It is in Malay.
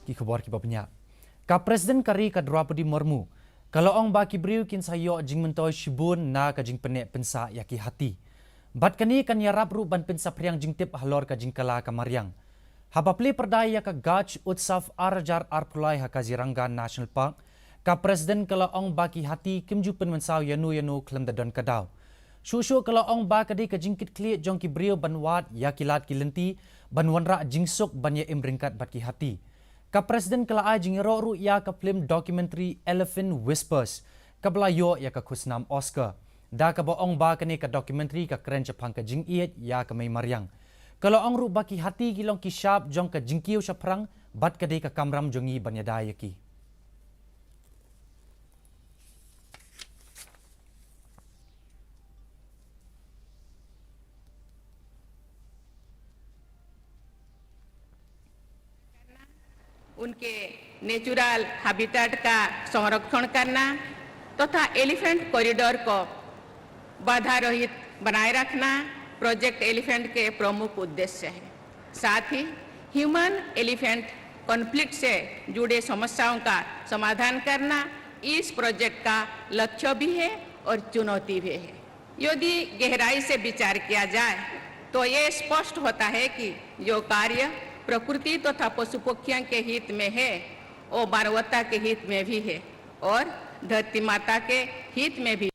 ki khobor ki babnya. Ka Presiden Kari ka Draupadi Murmu, kalau ong ba kibriu kin sayo jing mentoi shibun na ka jing penek pensa yaki hati. Bat kani kan yarap ru ban pensa priang jing tip halor ka jing kala ka mariang. Habapli perdaya ka Gach Utsaf Arajar Arpulai ha Kaziranga National Park, ka Presiden kalau ong ba ki hati kimju pen mensau yanu klem dadon kadau. Shushu kalau ong ba kadi ka jingkit kli jong kibriu ban wat yakilat kilenti ban wanra jingsuk ban ya imringkat bat ki hati. Ka Presiden kala ai jing ro ru ya ka film documentary Elephant Whispers ka belayo ya ka khusnam Oscar. Da ka ba ong ba kani ka documentary ka keren Jepang ka jing iet ya ka mai mariang. Kalau ong ru baki hati kilong ki sharp jong ka jingkiu saprang bat kadi ka kamram jongi ban ya daya ki. उनके natural habitat का संरक्षण करना तथा elephant corridor को बाधा रहित बनाए रखना प्रोजेक्ट एलिफेंट के प्रमुख उद्देश्य है। साथ ही ह्यूमन एलिफेंट कॉन्फ्लिक्ट से जुड़े समस्याओं का समाधान करना इस प्रोजेक्ट का लक्ष्य भी है और चुनौती भी है। यदि गहराई से विचार किया जाए तो ये स्पष्ट होता है कि जो कार्य प्रकृति तथा पशु पक्षियों के हित में है और मानवता के हित में भी है और धरती माता के हित में भी।